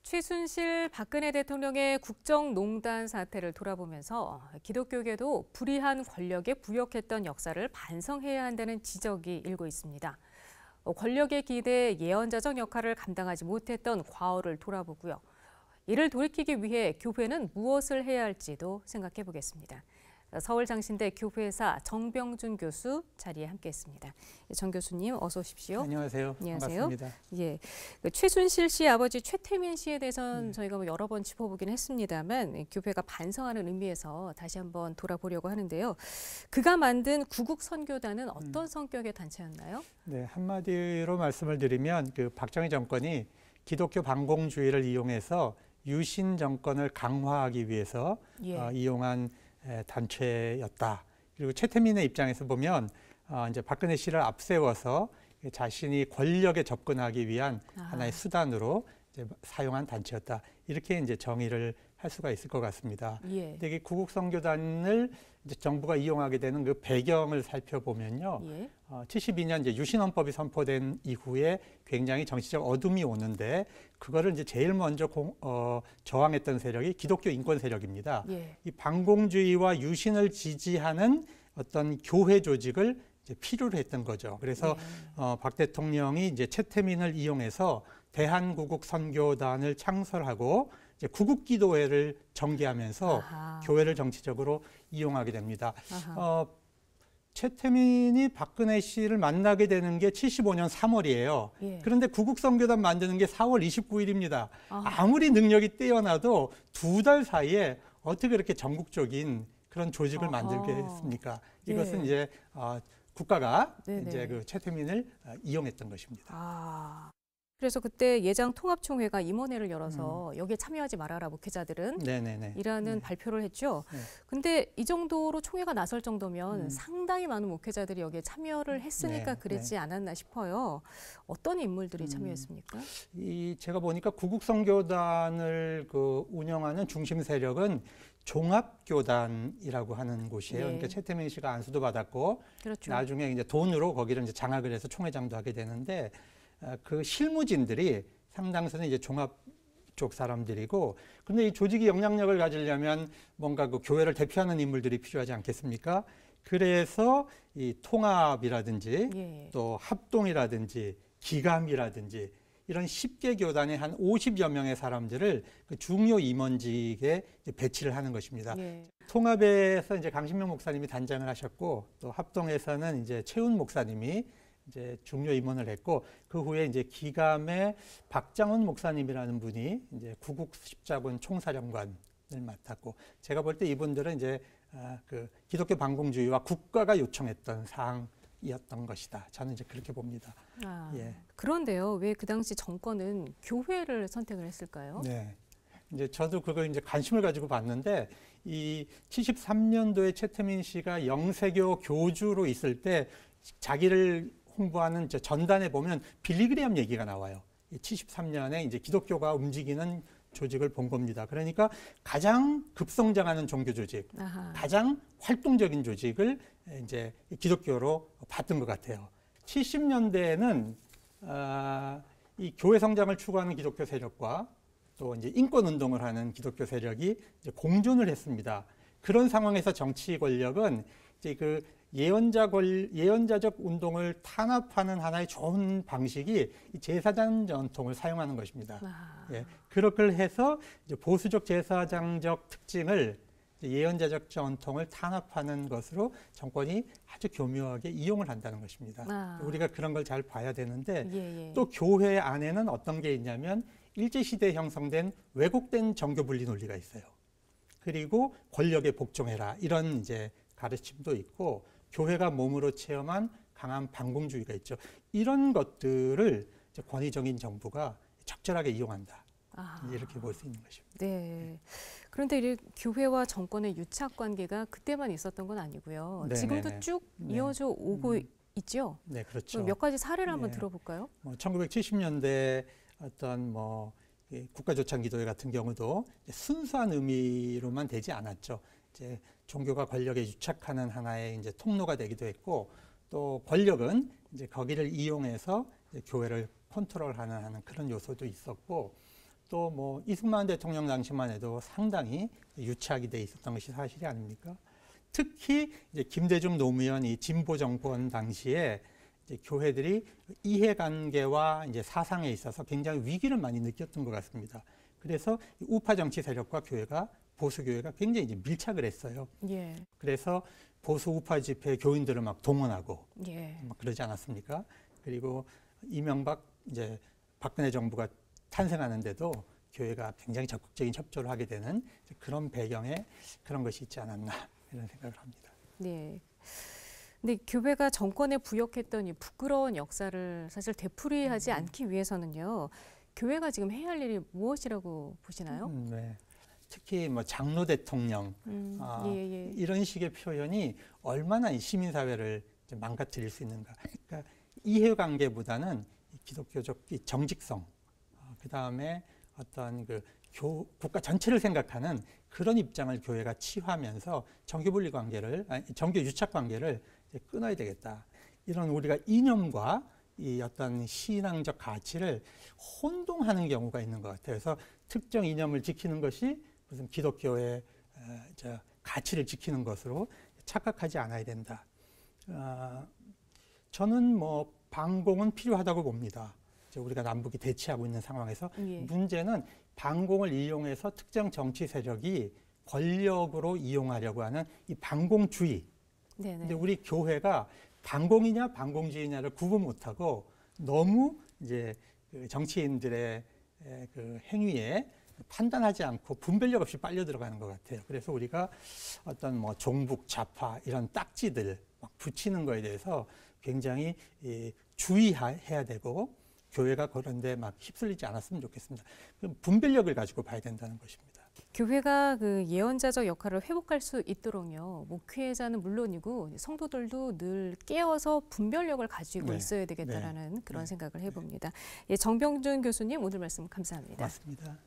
최순실 박근혜 대통령의 국정농단 사태를 돌아보면서 기독교계도 불의한 권력에 부역했던 역사를 반성해야 한다는 지적이 일고 있습니다. 권력에 기대해 예언자적 역할을 감당하지 못했던 과오를 돌아보고요. 이를 돌이키기 위해 교회는 무엇을 해야 할지도 생각해 보겠습니다. 서울장신대 교회사 정병준 교수 자리에 함께했습니다. 정 교수님 어서 오십시오. 안녕하세요. 안녕하세요. 반갑습니다. 예, 최순실 씨 아버지 최태민 씨에 대해서는 저희가 여러 번 짚어보긴 했습니다만 교회가 반성하는 의미에서 다시 한번 돌아보려고 하는데요. 그가 만든 구국선교단은 어떤 성격의 단체였나요? 네, 한마디로 말씀을 드리면 그 박정희 정권이 기독교 반공주의를 이용해서 유신 정권을 강화하기 위해서 이용한 단체였다. 그리고 최태민의 입장에서 보면 이제 박근혜 씨를 앞세워서 자신이 권력에 접근하기 위한 하나의 수단으로 이제 사용한 단체였다. 이렇게 이제 정의를 할 수가 있을 것 같습니다. 근데 이 구국선교단을 이제 정부가 이용하게 되는 그 배경을 살펴보면요. 72년 이제 유신헌법이 선포된 이후에 굉장히 정치적 어둠이 오는데 그거를 이제 제일 먼저 저항했던 세력이 기독교 인권 세력입니다. 이 반공주의와 유신을 지지하는 어떤 교회 조직을 이제 필요로 했던 거죠. 그래서 박 대통령이 이제 최태민을 이용해서 대한구국선교단을 창설하고 이제 구국기도회를 정개하면서 교회를 정치적으로 이용하게 됩니다. 최태민이 박근혜 씨를 만나게 되는 게 75년 3월이에요. 그런데 구국선교단 만드는 게 4월 29일입니다. 아무리 능력이 뛰어나도 2달 사이에 어떻게 그렇게 전국적인 그런 조직을 만들겠습니까? 이것은 이제 국가가 이제 그 최태민을 이용했던 것입니다. 그래서 그때 예장 통합총회가 임원회를 열어서 여기에 참여하지 말아라 목회자들은 이라는 발표를 했죠. 근데 이 정도로 총회가 나설 정도면 상당히 많은 목회자들이 여기에 참여를 했으니까 그랬지 않았나 싶어요. 어떤 인물들이 참여했습니까? 제가 보니까 구국선교단을 운영하는 중심 세력은 종합교단이라고 하는 곳이에요. 그러니까 최태민 씨가 안수도 받았고 나중에 이제 돈으로 거기를 이제 장악을 해서 총회장도 하게 되는데 그 실무진들이 상당수는 이제 종합 쪽 사람들이고, 근데 이 조직이 영향력을 가지려면 뭔가 그 교회를 대표하는 인물들이 필요하지 않겠습니까? 그래서 이 통합이라든지 또 합동이라든지 기감이라든지 이런 10개 교단의 한 50여 명의 사람들을 그 중요 임원직에 배치를 하는 것입니다. 통합에서 이제 강신명 목사님이 단장을 하셨고, 또 합동에서는 이제 최훈 목사님이 이제 중요 임원을 했고, 그 후에 이제 기감의 박장훈 목사님이라는 분이 이제 구국 십자군 총사령관을 맡았고, 제가 볼 때 이분들은 이제 그 기독교 반공주의와 국가가 요청했던 사항이었던 것이다. 저는 이제 그렇게 봅니다. 그런데요, 왜 그 당시 정권은 교회를 선택을 했을까요? 이제 저도 그걸 이제 관심을 가지고 봤는데, 이 73년도에 최태민 씨가 영세교 교주로 있을 때 자기를 홍보하는 전단에 보면 빌리그레암 얘기가 나와요. 73년에 이제 기독교가 움직이는 조직을 본 겁니다. 그러니까 가장 급성장하는 종교 조직, 가장 활동적인 조직을 이제 기독교로 봤던 것 같아요. 70년대에는 이 교회 성장을 추구하는 기독교 세력과 또 이제 인권 운동을 하는 기독교 세력이 이제 공존을 했습니다. 그런 상황에서 정치 권력은 이제 그 예언자적 운동을 탄압하는 하나의 좋은 방식이 이 제사장 전통을 사용하는 것입니다. 그렇게 해서 이제 보수적 제사장적 특징을 예언자적 전통을 탄압하는 것으로 정권이 아주 교묘하게 이용을 한다는 것입니다. 우리가 그런 걸 잘 봐야 되는데 또 교회 안에는 어떤 게 있냐면 일제시대에 형성된 왜곡된 정교 분리 논리가 있어요. 그리고 권력에 복종해라 이런 이제 가르침도 있고, 교회가 몸으로 체험한 강한 반공주의가 있죠. 이런 것들을 이제 권위적인 정부가 적절하게 이용한다. 이렇게 볼 수 있는 것입니다. 그런데 이 교회와 정권의 유착 관계가 그때만 있었던 건 아니고요. 지금도 쭉 이어져 오고 있죠. 그렇죠. 몇 가지 사례를 한번 들어볼까요? 1970년대 어떤 국가조창기도회 같은 경우도 순수한 의미로만 되지 않았죠. 이제 종교가 권력에 유착하는 하나의 이제 통로가 되기도 했고, 또 권력은 이제 거기를 이용해서 이제 교회를 컨트롤하는 그런 요소도 있었고, 또 뭐 이승만 대통령 당시만 해도 상당히 유착이 돼 있었던 것이 사실이 아닙니까? 특히 이제 김대중 노무현 이 진보 정권 당시에 이제 교회들이 이해관계와 이제 사상에 있어서 굉장히 위기를 많이 느꼈던 것 같습니다. 그래서 우파 정치 세력과 교회가 보수 교회가 굉장히 이제 밀착을 했어요. 예. 그래서 보수 우파 집회 교인들을 막 동원하고 예. 막 그러지 않았습니까? 그리고 이명박 이제 박근혜 정부가 탄생하는데도 교회가 굉장히 적극적인 협조를 하게 되는 그런 배경에 그런 것이 있지 않았나 이런 생각을 합니다. 네. 근데 교회가 정권에 부역했던 이 부끄러운 역사를 사실 되풀이하지 않기 위해서는요. 교회가 지금 해야 할 일이 무엇이라고 보시나요? 네. 특히 뭐 장로 대통령 예. 이런 식의 표현이 얼마나 이 시민사회를 망가뜨릴 수 있는가. 그러니까 이해관계보다는 기독교적 정직성, 그 다음에 어떤 그 국가 전체를 생각하는 그런 입장을 교회가 취하면서 정교분리 관계를, 정교 유착 관계를 이제 끊어야 되겠다. 이런 우리가 이념과 이 어떤 신앙적 가치를 혼동하는 경우가 있는 것 같아요. 그래서 특정 이념을 지키는 것이 무슨 기독교의 가치를 지키는 것으로 착각하지 않아야 된다. 저는 뭐 반공은 필요하다고 봅니다. 우리가 남북이 대치하고 있는 상황에서 예. 문제는 반공을 이용해서 특정 정치 세력이 권력으로 이용하려고 하는 이 반공주의. 네네. 근데 우리 교회가 반공이냐 반공주의냐를 구분 못하고 너무 이제 그 정치인들의 그 행위에 판단하지 않고 분별력 없이 빨려 들어가는 것 같아요. 그래서 우리가 어떤 뭐 종북 좌파 이런 딱지들 막 붙이는 거에 대해서 굉장히 주의해야 되고 교회가 그런데 막 휩쓸리지 않았으면 좋겠습니다. 분별력을 가지고 봐야 된다는 것입니다. 교회가 그 예언자적 역할을 회복할 수 있도록요. 목회자는 물론이고 성도들도 늘 깨어서 분별력을 가지고 네. 있어야 되겠다라는 그런 네. 생각을 해봅니다. 예, 정병준 교수님 오늘 말씀 감사합니다. 맞습니다.